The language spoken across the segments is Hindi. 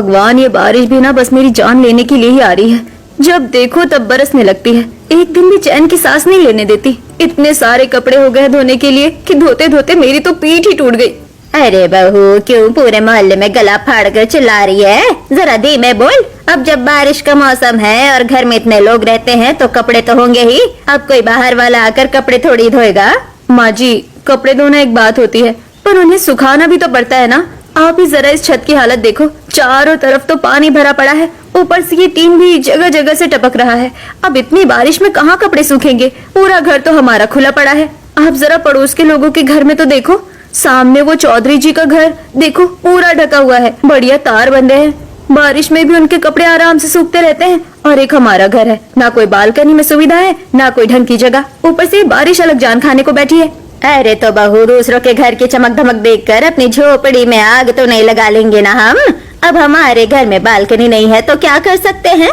भगवान, ये बारिश भी ना बस मेरी जान लेने के लिए ही आ रही है। जब देखो तब बरसने लगती है, एक दिन भी चैन की सांस नहीं लेने देती। इतने सारे कपड़े हो गए धोने के लिए कि धोते धोते मेरी तो पीठ ही टूट गई। अरे बहू, क्यों पूरे मोहल्ले में गला फाड़ कर चिल्ला रही है? जरा धीमे बोल। अब जब बारिश का मौसम है और घर में इतने लोग रहते हैं तो कपड़े तो होंगे ही। अब कोई बाहर वाला आकर कपड़े थोड़ी धोएगा। माँ जी, कपड़े धोना एक बात होती है, पर उन्हें सुखाना भी तो पड़ता है ना। आप ही जरा इस छत की हालत देखो, चारों तरफ तो पानी भरा पड़ा है, ऊपर से ये टीन भी जगह जगह से टपक रहा है। अब इतनी बारिश में कहाँ कपड़े सूखेंगे? पूरा घर तो हमारा खुला पड़ा है। आप जरा पड़ोस के लोगों के घर में तो देखो, सामने वो चौधरी जी का घर देखो, पूरा ढका हुआ है, बढ़िया तार बंधे हैं। बारिश में भी उनके कपड़े आराम से सूखते रहते हैं। और एक हमारा घर है, ना कोई बालकनी में सुविधा है, ना कोई ढंग की जगह, ऊपर से बारिश अलग जान खाने को बैठी है। अरे तो बहू, दूसरों के घर की चमक धमक देखकर अपनी झोपड़ी में आग तो नहीं लगा लेंगे ना हम। अब हमारे घर में बालकनी नहीं है तो क्या कर सकते हैं?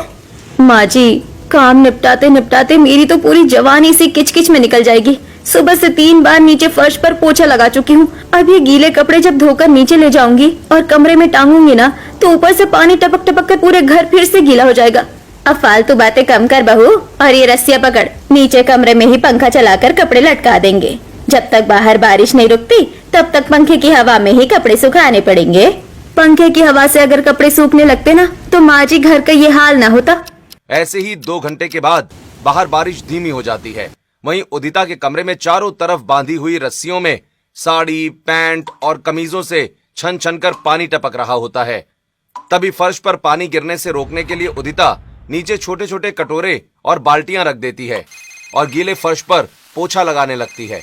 माँ जी, काम निपटाते निपटाते मेरी तो पूरी जवानी सी किचकिच में निकल जाएगी। सुबह से 3 बार नीचे फर्श पर पोछा लगा चुकी हूँ। अब ये गीले कपड़े जब धोकर नीचे ले जाऊंगी और कमरे में टांगूंगी ना, तो ऊपर से पानी टपक टपक कर पूरे घर फिर से गीला हो जाएगा। अब फालतू बातें कम कर बहू, और ये रस्सियाँ पकड़। नीचे कमरे में ही पंखा चलाकर कपड़े लटका देंगे। जब तक बाहर बारिश नहीं रुकती तब तक पंखे की हवा में ही कपड़े सुखाने पड़ेंगे। पंखे की हवा से अगर कपड़े सूखने लगते ना, तो माँ जी घर का ये हाल ना होता। ऐसे ही 2 घंटे के बाद बाहर बारिश धीमी हो जाती है। वहीं उदिता के कमरे में चारों तरफ बांधी हुई रस्सियों में साड़ी, पैंट और कमीजों से छन छन कर पानी टपक रहा होता है। तभी फर्श पर पानी गिरने से रोकने के लिए उदिता नीचे छोटे छोटे कटोरे और बाल्टियां रख देती है और गीले फर्श पर पोछा लगाने लगती है।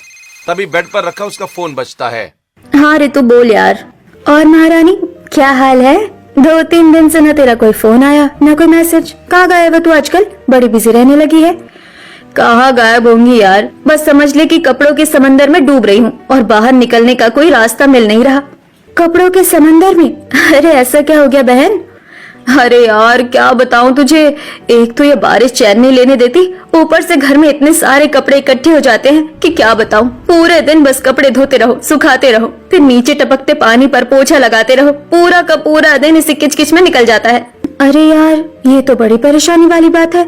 तभी बेड पर रखा उसका फोन बजता है। हाँ रे, तू बोल यार। और महारानी, क्या हाल है? 2-3 दिन से न तेरा कोई फोन आया, न कोई मैसेज। कहाँ गायब है तू आजकल? बड़ी बिजी रहने लगी है। कहाँ गायब होंगी यार, बस समझ ले कि कपड़ों के समंदर में डूब रही हूँ और बाहर निकलने का कोई रास्ता मिल नहीं रहा। कपड़ों के समंदर में? अरे ऐसा क्या हो गया बहन? अरे यार, क्या बताऊं तुझे। एक तो ये बारिश चैन नहीं लेने देती, ऊपर से घर में इतने सारे कपड़े इकट्ठे हो जाते हैं कि क्या बताऊं। पूरे दिन बस कपड़े धोते रहो, सुखाते रहो, फिर नीचे टपकते पानी पर पोछा लगाते रहो। पूरा का पूरा दिन इसी किचकिच में निकल जाता है। अरे यार, ये तो बड़ी परेशानी वाली बात है।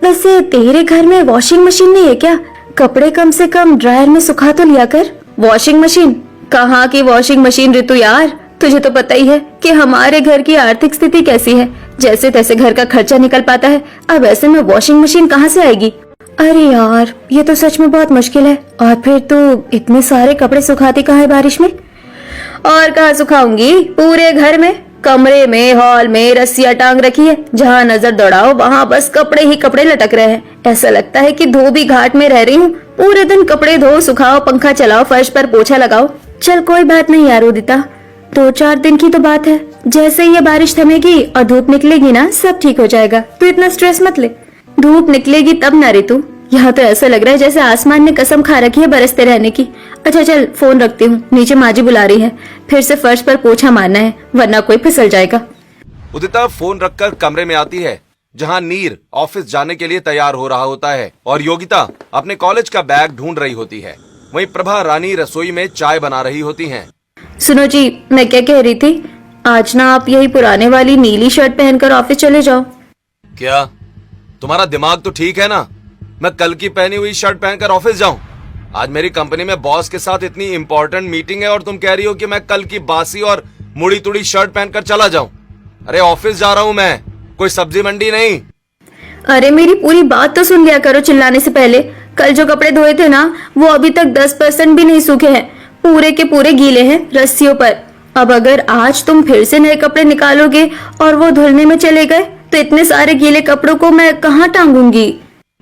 वैसे तेरे घर में वॉशिंग मशीन नहीं है क्या? कपड़े कम से कम ड्रायर में सुखा तो लिया कर। Washing machine? कहाँ की वॉशिंग मशीन ऋतु यार, तुझे तो पता ही है कि हमारे घर की आर्थिक स्थिति कैसी है। जैसे तैसे घर का खर्चा निकल पाता है, अब ऐसे में वॉशिंग मशीन कहाँ से आएगी? अरे यार, ये तो सच में बहुत मुश्किल है। और फिर तो इतने सारे कपड़े सुखाती कहाँ है बारिश में? और कहाँ सुखाऊंगी? पूरे घर में, कमरे में, हॉल में रस्सियां टांग रखी है। जहाँ नजर दौड़ाओ वहाँ बस कपड़े ही कपड़े लटक रहे हैं। ऐसा लगता है कि धोबी घाट में रह रही हूँ। पूरे दिन कपड़े धो, सुखाओ, पंखा चलाओ, फर्श पर पोछा लगाओ। चल कोई बात नहीं यार उदिता, 2-4 दिन की तो बात है। जैसे ही ये बारिश थमेगी और धूप निकलेगी ना, सब ठीक हो जाएगा। तू इतना स्ट्रेस मत ले। धूप निकलेगी तब ना ऋतु। यहाँ तो ऐसा लग रहा है जैसे आसमान ने कसम खा रखी है बरसते रहने की। अच्छा चल, फोन रखती हूँ, नीचे माँ जी बुला रही है। फिर से फर्श पर पोछा मारना है, वरना कोई फिसल जाएगा। उदिता फोन रखकर कमरे में आती है, जहाँ नीर ऑफिस जाने के लिए तैयार हो रहा होता है और योगिता अपने कॉलेज का बैग ढूंढ रही होती है। वहीं प्रभा रानी रसोई में चाय बना रही होती हैं। सुनो जी, मैं क्या कह रही थी, आज ना आप यही पुराने वाली नीली शर्ट पहनकर ऑफिस चले जाओ। क्या तुम्हारा दिमाग तो ठीक है ना? मैं कल की पहनी हुई शर्ट पहनकर ऑफिस जाऊं? आज मेरी कंपनी में बॉस के साथ इतनी इंपॉर्टेंट मीटिंग है और तुम कह रही हो कि मैं कल की बासी और मुड़ी तुड़ी शर्ट पहनकर चला जाऊं? अरे ऑफिस जा रहा हूं मैं, कोई सब्जी मंडी नहीं। अरे मेरी पूरी बात तो सुन लिया करो चिल्लाने से पहले। कल जो कपड़े धोए थे ना, वो अभी तक 10% भी नहीं सूखे हैं, पूरे के पूरे गीले हैं रस्सियों पर। अब अगर आज तुम फिर से नए कपड़े निकालोगे और वो धुलने में चले गए तो इतने सारे गीले कपड़ों को मैं कहाँ टांगूंगी?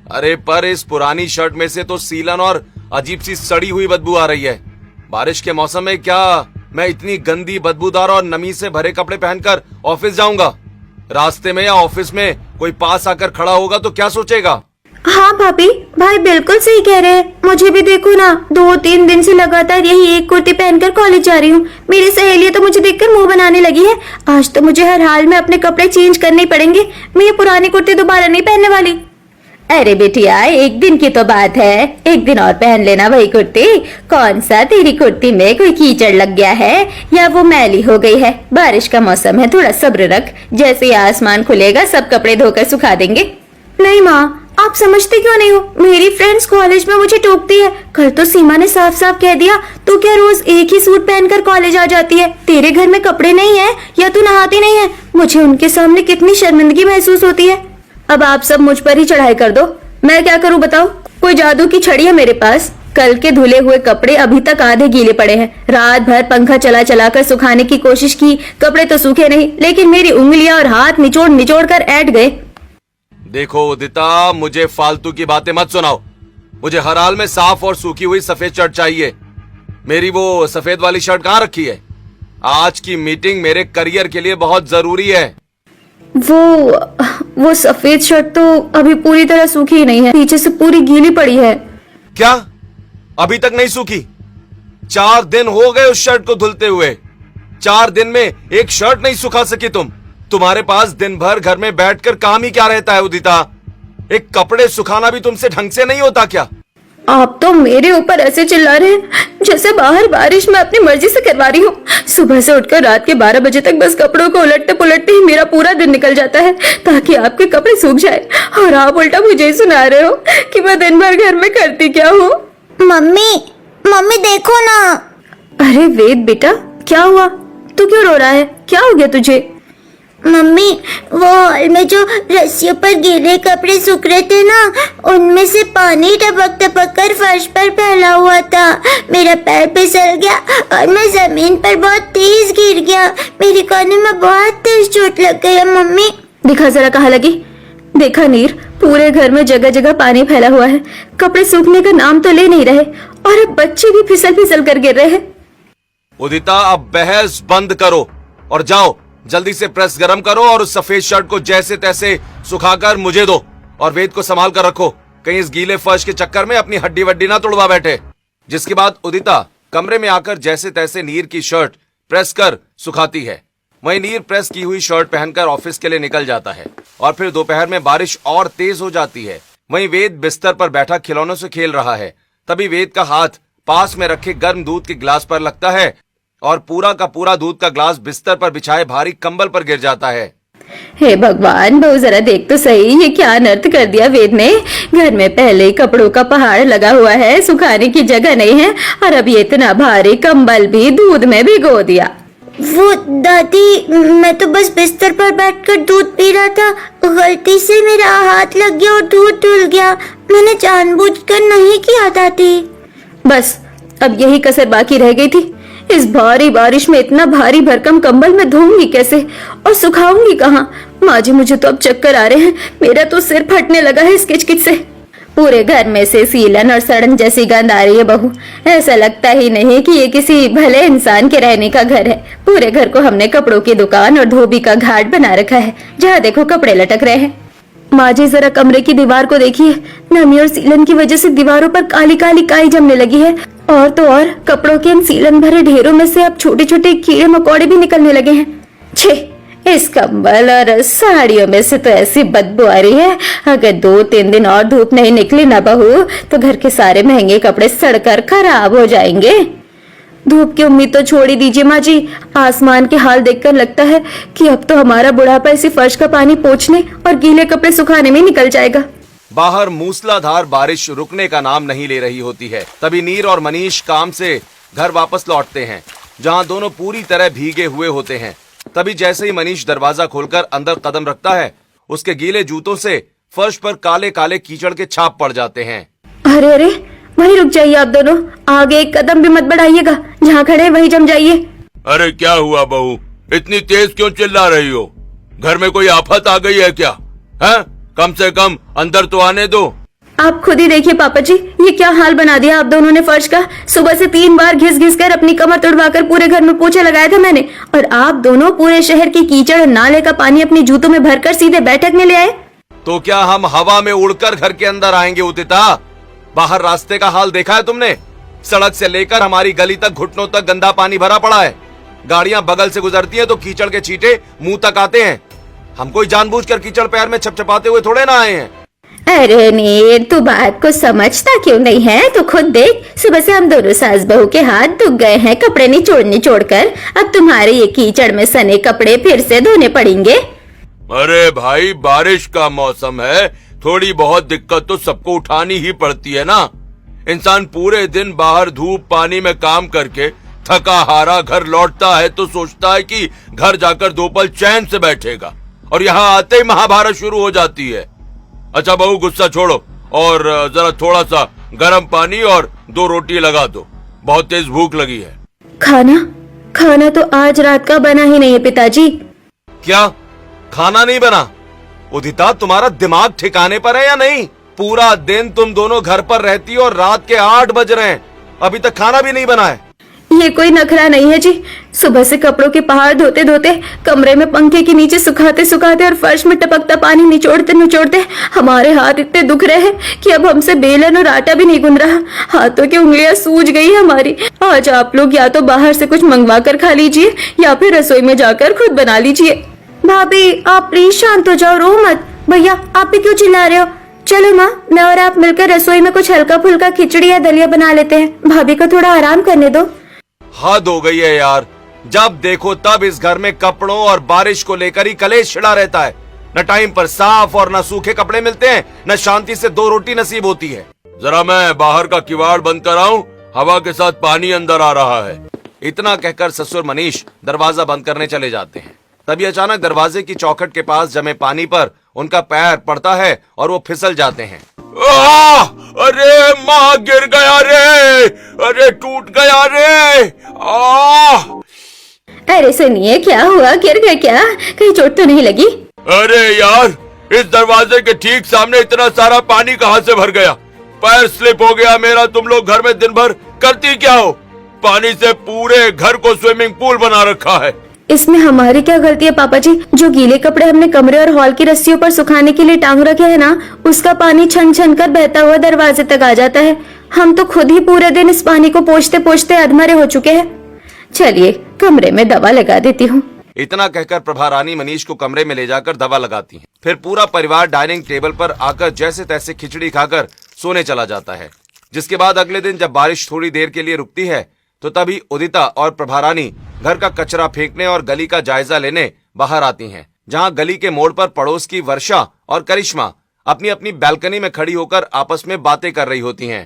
अरे पर इस पुरानी शर्ट में से तो सीलन और अजीब सी सड़ी हुई बदबू आ रही है। बारिश के मौसम में क्या मैं इतनी गंदी, बदबूदार और नमी से भरे कपड़े पहनकर ऑफिस जाऊंगा? रास्ते में या ऑफिस में कोई पास आकर खड़ा होगा तो क्या सोचेगा? हाँ भाभी, भाई बिल्कुल सही कह रहे हैं। मुझे भी देखो ना, 2-3 दिन से लगातार यही एक कुर्ती पहनकर कॉलेज जा रही हूँ। मेरी सहेलियां तो मुझे देखकर मुंह बनाने लगी है। आज तो मुझे हर हाल में अपने कपड़े चेंज करने ही पड़ेंगे। मैं ये पुरानी कुर्ती दोबारा नहीं पहनने वाली। अरे बिटिया, एक दिन की तो बात है, एक दिन और पहन लेना वही कुर्ती। कौन सा तेरी कुर्ती में कोई कीचड़ लग गया है या वो मैली हो गई है? बारिश का मौसम है, थोड़ा सब्र रख, जैसे ही आसमान खुलेगा सब कपड़े धोकर सुखा देंगे। नहीं माँ, आप समझते क्यों नहीं हो? मेरी फ्रेंड्स कॉलेज में मुझे टोकती है। कल तो सीमा ने साफ साफ कह दिया, तू क्या रोज एक ही सूट पहनकर कॉलेज आ जाती है? तेरे घर में कपड़े नहीं है या तू नहाती नहीं है? मुझे उनके सामने कितनी शर्मिंदगी महसूस होती है। अब आप सब मुझ पर ही चढ़ाई कर दो, मैं क्या करूं बताओ? कोई जादू की छड़ी है मेरे पास? कल के धुले हुए कपड़े अभी तक आधे गीले पड़े हैं। रात भर पंखा चला चला कर सुखाने की कोशिश की, कपड़े तो सूखे नहीं, लेकिन मेरी उंगलियां और हाथ निचोड़ निचोड़ कर ऐंठ गए। देखो उदिता, मुझे फालतू की बातें मत सुनाओ। मुझे हर हाल में साफ और सूखी हुई सफेद शर्ट चाहिए। मेरी वो सफेद वाली शर्ट कहाँ रखी है? आज की मीटिंग मेरे करियर के लिए बहुत जरूरी है। वो सफेद शर्ट तो अभी पूरी तरह सूखी ही नहीं है, पीछे से पूरी गीली पड़ी है। क्या अभी तक नहीं सूखी? 4 दिन हो गए उस शर्ट को धुलते हुए। 4 दिन में एक शर्ट नहीं सुखा सकी तुम? तुम्हारे पास दिन भर घर में बैठकर काम ही क्या रहता है उदिता? एक कपड़े सुखाना भी तुमसे ढंग से नहीं होता क्या? आप तो मेरे ऊपर ऐसे चिल्ला रहे हैं जैसे बाहर बारिश में अपनी मर्जी से करवा रही हूँ। सुबह से उठकर रात के 12 बजे तक बस कपड़ों को उलटते पुलटते ही मेरा पूरा दिन निकल जाता है ताकि आपके कपड़े सूख जाए, और आप उल्टा मुझे ही सुना रहे हो कि मैं दिन भर घर में करती क्या हूँ। मम्मी देखो ना। अरे वेद बेटा, क्या हुआ? तू क्यों रो रहा है? क्या हो गया तुझे? मम्मी, वो हॉल में जो रस्सियों पर गीले कपड़े सूख रहे थे ना, उनमें से पानी टपक टपक कर फर्श पर फैला हुआ था। मेरा पैर फिसल गया और मैं जमीन पर बहुत तेज गिर गया। मेरे कानों में बहुत तेज चोट लग गई है मम्मी। दिखा जरा कहाँ लगी। देखा नीर, पूरे घर में जगह जगह पानी फैला हुआ है, कपड़े सूखने का नाम तो ले नहीं रहे, और अब बच्चे भी फिसल फिसल कर गिर रहे हैं। उदिता, अब बहस बंद करो और जाओ जल्दी से प्रेस गरम करो और उस सफेद शर्ट को जैसे तैसे सुखाकर मुझे दो, और वेद को संभाल कर रखो, कहीं इस गीले फर्श के चक्कर में अपनी हड्डी वड्डी ना तोड़वा बैठे। जिसके बाद उदिता कमरे में आकर जैसे तैसे नीर की शर्ट प्रेस कर सुखाती है। वहीं नीर प्रेस की हुई शर्ट पहनकर ऑफिस के लिए निकल जाता है, और फिर दोपहर में बारिश और तेज हो जाती है। वहीं वेद बिस्तर पर बैठा खिलौनों से खेल रहा है। तभी वेद का हाथ पास में रखे गर्म दूध के गिलास पर लगता है और पूरा का पूरा दूध का ग्लास बिस्तर पर बिछाए भारी कंबल पर गिर जाता है। हे भगवान, बहू जरा देख तो सही, ये क्या अनर्थ कर दिया वेद ने। घर में पहले ही कपड़ों का पहाड़ लगा हुआ है, सुखाने की जगह नहीं है, और अब ये इतना भारी कंबल भी दूध में भिगो दिया। वो दादी, मैं तो बस बिस्तर पर बैठकर दूध पी रहा था, गलती से मेरा हाथ लग गया और दूध धुल गया। मैंने जानबूझकर नहीं किया दादी। बस अब यही कसर बाकी रह गई थी। इस भारी बारिश में इतना भारी भरकम कंबल मैं धोऊंगी कैसे और सुखाऊंगी कहाँ? माँ जी, मुझे तो अब चक्कर आ रहे हैं, मेरा तो सिर फटने लगा है इस किचकिच से। पूरे घर में से सीलन और सड़न जैसी गंध आ रही है बहू। ऐसा लगता ही नहीं कि ये किसी भले इंसान के रहने का घर है। पूरे घर को हमने कपड़ों की दुकान और धोबी का घाट बना रखा है, जहाँ देखो कपड़े लटक रहे हैं। माँ जी, जरा कमरे की दीवार को देखिए, नमी और सीलन की वजह से दीवारों पर काली काली काई जमने लगी है, और तो और कपड़ों के इन सीलन भरे ढेरों में से अब छोटे छोटे कीड़े मकोड़े भी निकलने लगे हैं। छे, इस कंबल और साड़ियों में से तो ऐसी बदबू आ रही है। अगर 2-3 दिन और धूप नहीं निकली ना बहू, तो घर के सारे महंगे कपड़े सड़कर खराब हो जाएंगे। धूप की उम्मीद तो छोड़ ही दीजिए माँ जी। आसमान के हाल देखकर लगता है कि अब तो हमारा बुढ़ापा इसी फर्श का पानी पोंछने और गीले कपड़े सुखाने में निकल जाएगा। बाहर मूसलाधार बारिश रुकने का नाम नहीं ले रही होती है। तभी नीर और मनीष काम से घर वापस लौटते हैं, जहां दोनों पूरी तरह भीगे हुए होते हैं। तभी जैसे ही मनीष दरवाजा खोलकर अंदर कदम रखता है, उसके गीले जूतों से फर्श पर काले काले कीचड़ के छाप पड़ जाते हैं। अरे अरे, वहीं रुक जाइए आप दोनों, आगे एक कदम भी मत बढ़ाइएगा, जहाँ खड़े वहीं जम जाइए। अरे क्या हुआ बहू, इतनी तेज क्यों चिल्ला रही हो? घर में कोई आफत आ गई है क्या? हैं? कम से कम अंदर तो आने दो। आप खुद ही देखिए पापा जी, ये क्या हाल बना दिया आप दोनों ने फर्श का। सुबह से 3 बार घिस घिस कर अपनी कमर तुड़वाकर पूरे घर में पोछा लगाया था मैंने, और आप दोनों पूरे शहर की कीचड़ और नाले का पानी अपने जूतों में भरकर सीधे बैठक में ले आए। तो क्या हम हवा में उड़कर घर के अंदर आएंगे उदिता? बाहर रास्ते का हाल देखा है तुमने? सड़क से लेकर हमारी गली तक घुटनों तक गंदा पानी भरा पड़ा है। गाड़ियां बगल से गुजरती हैं तो कीचड़ के छींटे मुंह तक आते हैं। हम कोई जानबूझकर कीचड़ पैर में छपछपाते हुए थोड़े ना आए हैं। अरे नीर, तू बात को समझता क्यों नहीं है? तो खुद देख, सुबह से हम दोनों सास बहू के हाथ दुख गए हैं कपड़े निचोड़ कर। अब तुम्हारे ये कीचड़ में सने कपड़े फिर से धोने पड़ेंगे। अरे भाई, बारिश का मौसम है, थोड़ी बहुत दिक्कत तो सबको उठानी ही पड़ती है ना। इंसान पूरे दिन बाहर धूप पानी में काम करके थका हारा घर लौटता है तो सोचता है कि घर जाकर 2 पल चैन से बैठेगा, और यहाँ आते ही महाभारत शुरू हो जाती है। अच्छा बहू, गुस्सा छोड़ो और जरा थोड़ा सा गर्म पानी और 2 रोटी लगा दो, बहुत तेज भूख लगी है। खाना तो आज रात का बना ही नहीं है पिताजी। क्या खाना नहीं बना? उदिता, तुम्हारा दिमाग ठिकाने पर है या नहीं? पूरा दिन तुम दोनों घर पर रहती हो और रात के 8 बज रहे हैं, अभी तक खाना भी नहीं बना है। ये कोई नखरा नहीं है जी। सुबह से कपड़ों के पहाड़ धोते धोते, कमरे में पंखे के नीचे सुखाते सुखाते और फर्श में टपकता पानी निचोड़ते हमारे हाथ इतने दुख रहे हैं कि अब हमसे बेलन और आटा भी नहीं गूंद रहा। हाथों की उंगलियां सूज गई हमारी। आज आप लोग या तो बाहर से कुछ मंगवा कर खा लीजिए या फिर रसोई में जाकर खुद बना लीजिए। भाभी, आप प्लीज शांत हो जाओ, रो मत। भैया, आप भी क्यों चिल्ला रहे हो? चलो माँ, मैं और आप मिलकर रसोई में कुछ हल्का फुल्का खिचड़ी या दलिया बना लेते हैं। भाभी को थोड़ा आराम करने दो। हद हो गई है यार, जब देखो तब इस घर में कपड़ों और बारिश को लेकर ही कलेश छिड़ा रहता है। न टाइम पर साफ और न सूखे कपड़े मिलते हैं, न शांति से 2 रोटी नसीब होती है। जरा मैं बाहर का किवाड़ बंद कर आऊं, हवा के साथ पानी अंदर आ रहा है। इतना कहकर ससुर मनीष दरवाजा बंद करने चले जाते हैं। तभी अचानक दरवाजे की चौखट के पास जमे पानी पर उनका पैर पड़ता है और वो फिसल जाते हैं। अरे माँ, गिर गया रे, अरे टूट गया रे। अरे सुनिए, क्या हुआ? गिर गए क्या? कहीं चोट तो नहीं लगी? अरे यार, इस दरवाजे के ठीक सामने इतना सारा पानी कहाँ से भर गया? पैर स्लिप हो गया मेरा। तुम लोग घर में दिन भर करती क्या हो? पानी से पूरे घर को स्विमिंग पूल बना रखा है। इसमें हमारी क्या गलती है पापा जी? जो गीले कपड़े हमने कमरे और हॉल की रस्सियों पर सुखाने के लिए टांग रखे हैं ना, उसका पानी छन छन कर बहता हुआ दरवाजे तक आ जाता है। हम तो खुद ही पूरे दिन इस पानी को पोंछते पोंछते अधमरे हो चुके हैं। चलिए, कमरे में दवा लगा देती हूँ। इतना कहकर प्रभा रानी मनीष को कमरे में ले जाकर दवा लगाती हैं। फिर पूरा परिवार डाइनिंग टेबल पर आकर जैसे तैसे खिचड़ी खाकर सोने चला जाता है। जिसके बाद अगले दिन जब बारिश थोड़ी देर के लिए रुकती है तो तभी उदिता और प्रभा रानी घर का कचरा फेंकने और गली का जायजा लेने बाहर आती हैं, जहां गली के मोड़ पर पड़ोस की वर्षा और करिश्मा अपनी अपनी बालकनी में खड़ी होकर आपस में बातें कर रही होती हैं।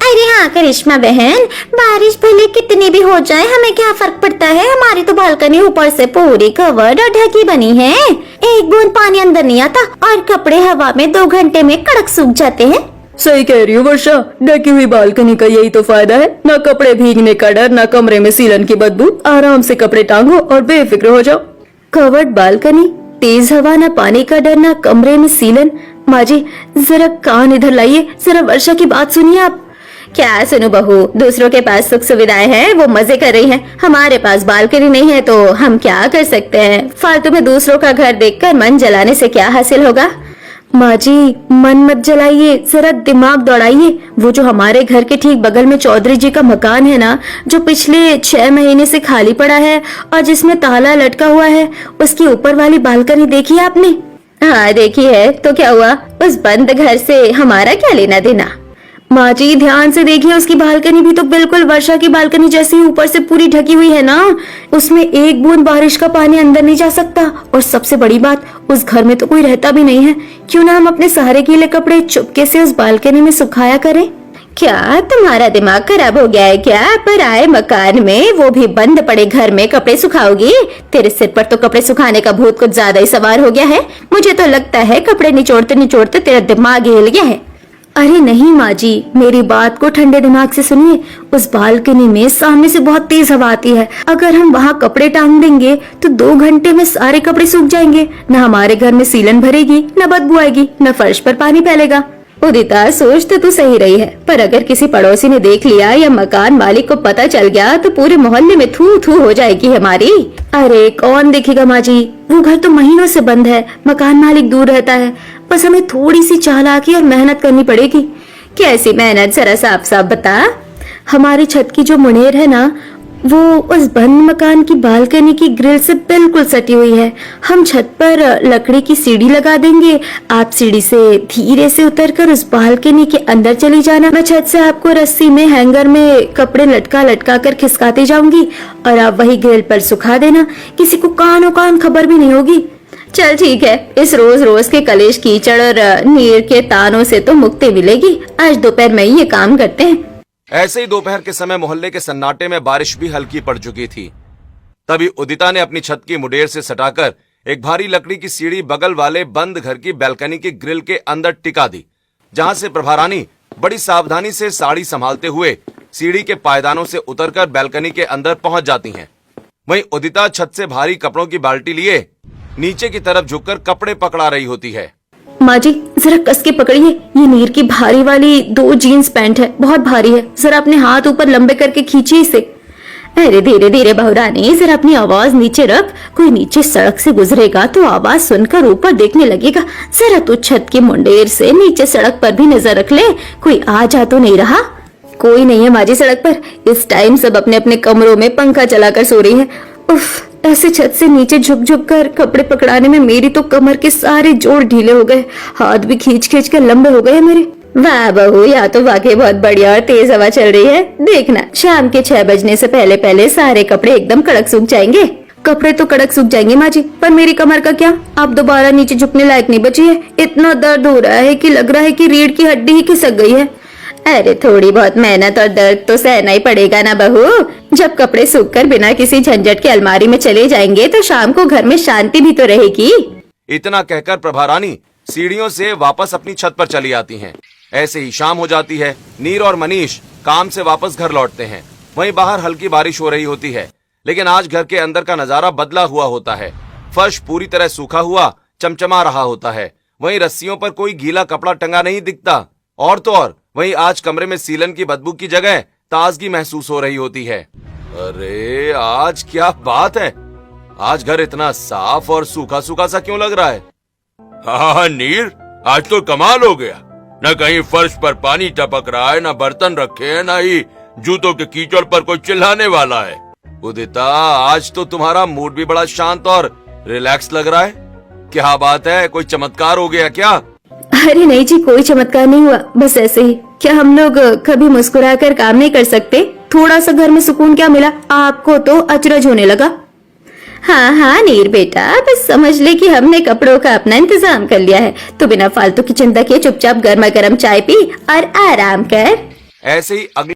अरे हाँ करिश्मा बहन, बारिश भले कितनी भी हो जाए हमें क्या फर्क पड़ता है? हमारी तो बालकनी ऊपर से पूरी कवर्ड और ढकी बनी है। एक बूंद पानी अंदर नहीं आता और कपड़े हवा में 2 घंटे में कड़क सूख जाते हैं। सही कह रही हो वर्षा, ढकी हुई बालकनी का यही तो फायदा है। न कपड़े भीगने का डर, न कमरे में सीलन की बदबू। आराम से कपड़े टांगो और बेफिक्र हो जाओ। कवर्ड बालकनी, तेज हवा, न पानी का डर, न कमरे में सीलन। माँ जी, जरा कान इधर लाइए, जरा वर्षा की बात सुनिए आप। क्या सुनो बहू, दूसरों के पास सुख सुविधाएं हैं, वो मजे कर रही हैं। हमारे पास बालकनी नहीं है तो हम क्या कर सकते हैं? फालतू में दूसरों का घर देखकर मन जलाने से क्या हासिल होगा? माँ जी, मन मत जलाइए, जरा दिमाग दौड़ाइए। वो जो हमारे घर के ठीक बगल में चौधरी जी का मकान है ना, जो पिछले 6 महीने से खाली पड़ा है और जिसमें ताला लटका हुआ है, उसकी ऊपर वाली बालकनी देखी है आपने? हाँ देखी है, तो क्या हुआ? उस बंद घर से हमारा क्या लेना देना? माँ जी, ध्यान से देखिए, उसकी बालकनी भी तो बिल्कुल वर्षा की बालकनी जैसी ऊपर से पूरी ढकी हुई है ना। उसमें एक बूंद बारिश का पानी अंदर नहीं जा सकता। और सबसे बड़ी बात, उस घर में तो कोई रहता भी नहीं है। क्यों ना हम अपने सारे गीले कपड़े चुपके से उस बालकनी में सुखाया करें? क्या तुम्हारा दिमाग खराब हो गया है क्या? पर आए मकान में, वो भी बंद पड़े घर में कपड़े सुखाओगी? तेरे सिर पर तो कपड़े सुखाने का भूत कुछ ज्यादा ही सवार हो गया है। मुझे तो लगता है कपड़े निचोड़ते निचोड़ते तेरा दिमाग हिल गया है। अरे नहीं माँ जी, मेरी बात को ठंडे दिमाग से सुनिए। उस बालकनी में सामने से बहुत तेज हवा आती है। अगर हम वहाँ कपड़े टांग देंगे तो 2 घंटे में सारे कपड़े सूख जाएंगे। न हमारे घर में सीलन भरेगी, न बदबू आएगी, न फर्श पर पानी फैलेगा। उदिता, सोच तो तू सही रही है, पर अगर किसी पड़ोसी ने देख लिया या मकान मालिक को पता चल गया तो पूरे मोहल्ले में थू थू हो जाएगी हमारी। अरे कौन देखेगा माँ जी, वो घर तो महीनों से बंद है। मकान मालिक दूर रहता है, बस हमें थोड़ी सी चालाकी और मेहनत करनी पड़ेगी। कैसी मेहनत, जरा साफ साफ बता। हमारी छत की जो मुनेर है ना, वो उस बंद मकान की बालकनी की ग्रिल से बिल्कुल सटी हुई है। हम छत पर लकड़ी की सीढ़ी लगा देंगे। आप सीढ़ी से धीरे से उतरकर उस बालकनी के अंदर चली जाना। मैं छत से आपको रस्सी में हैंगर में कपड़े लटका लटका कर खिसकाती जाऊंगी और आप वही ग्रिल पर सुखा देना। किसी को कानो कान खबर भी नहीं होगी। चल ठीक है, इस रोज रोज के कलेश कीचड़ और नीर के तानों से तो मुक्ति मिलेगी। आज दोपहर में ये काम करते हैं। ऐसे ही दोपहर के समय मोहल्ले के सन्नाटे में बारिश भी हल्की पड़ चुकी थी। तभी उदिता ने अपनी छत की मुडेर से सटाकर एक भारी लकड़ी की सीढ़ी बगल वाले बंद घर की बैल्कनी की ग्रिल के अंदर टिका दी, जहां से प्रभा रानी बड़ी सावधानी से साड़ी संभालते हुए सीढ़ी के पायदानों से उतरकर बैल्कनी के अंदर पहुंच जाती हैं। वहीं उदिता छत से भारी कपड़ों की बाल्टी लिए नीचे की तरफ झुककर कपड़े पकड़ा रही होती है। माँ जी जरा कस के पकड़िए, ये नीर की भारी वाली 2 जीन्स पैंट है, बहुत भारी है। जरा अपने हाथ ऊपर लंबे करके खींचिए इसे। अरे धीरे धीरे बहुरानी, जरा अपनी आवाज नीचे रख। कोई नीचे सड़क से गुजरेगा तो आवाज सुनकर ऊपर देखने लगेगा। जरा तू छत की मुंडेर से नीचे सड़क पर भी नजर रख ले, कोई आ जा तो नहीं रहा। कोई नहीं है माँ जी सड़क पर। इस टाइम सब अपने अपने कमरों में पंखा चलाकर सो रही है। उफ, ऐसे छत से नीचे झुक झुक कर कपड़े पकड़ाने में मेरी तो कमर के सारे जोड़ ढीले हो गए, हाथ भी खींच खींच कर लंबे हो गए मेरे। वाह बहू, यहाँ तो वाकई बहुत बढ़िया और तेज हवा चल रही है। देखना शाम के 6 बजने से पहले पहले सारे कपड़े एकदम कड़क सूख जाएंगे। कपड़े तो कड़क सूख जाएंगे माँ जी, पर मेरी कमर का क्या? अब दोबारा नीचे झुकने लायक नहीं बची है। इतना दर्द हो रहा है कि लग रहा है कि रीढ़ की हड्डी ही खिसक गई है। अरे थोड़ी बहुत मेहनत और दर्द तो सहना ही पड़ेगा ना बहू। जब कपड़े सूखकर बिना किसी झंझट के अलमारी में चले जाएंगे तो शाम को घर में शांति भी तो रहेगी। इतना कहकर प्रभा रानी सीढ़ियों से वापस अपनी छत पर चली आती हैं। ऐसे ही शाम हो जाती है। नीर और मनीष काम से वापस घर लौटते हैं। वहीं बाहर हल्की बारिश हो रही होती है, लेकिन आज घर के अंदर का नजारा बदला हुआ होता है। फर्श पूरी तरह सूखा हुआ चमचमा रहा होता है। वहीं रस्सियों पर कोई गीला कपड़ा टंगा नहीं दिखता। और तो और वहीं आज कमरे में सीलन की बदबू की जगह ताजगी महसूस हो रही होती है। अरे आज क्या बात है, आज घर इतना साफ और सूखा सूखा सा क्यों लग रहा है? हाँ नीर, आज तो कमाल हो गया। न कहीं फर्श पर पानी टपक रहा है, न बर्तन रखे हैं, न ही जूतों के कीचड़ पर कोई चिल्लाने वाला है। उदिता, आज तो तुम्हारा मूड भी बड़ा शांत और रिलैक्स लग रहा है। क्या बात है, कोई चमत्कार हो गया क्या? अरे नहीं जी, कोई चमत्कार नहीं हुआ, बस ऐसे ही। क्या हम लोग कभी मुस्कुराकर काम नहीं कर सकते? थोड़ा सा घर में सुकून क्या मिला, आपको तो अचरज होने लगा। हाँ हाँ नीर बेटा, बस समझ ले कि हमने कपड़ों का अपना इंतजाम कर लिया है। तो बिना फालतू की चिंता किए चुपचाप गर्मा गर्म चाय पी और आराम कर। ऐसे ही अगले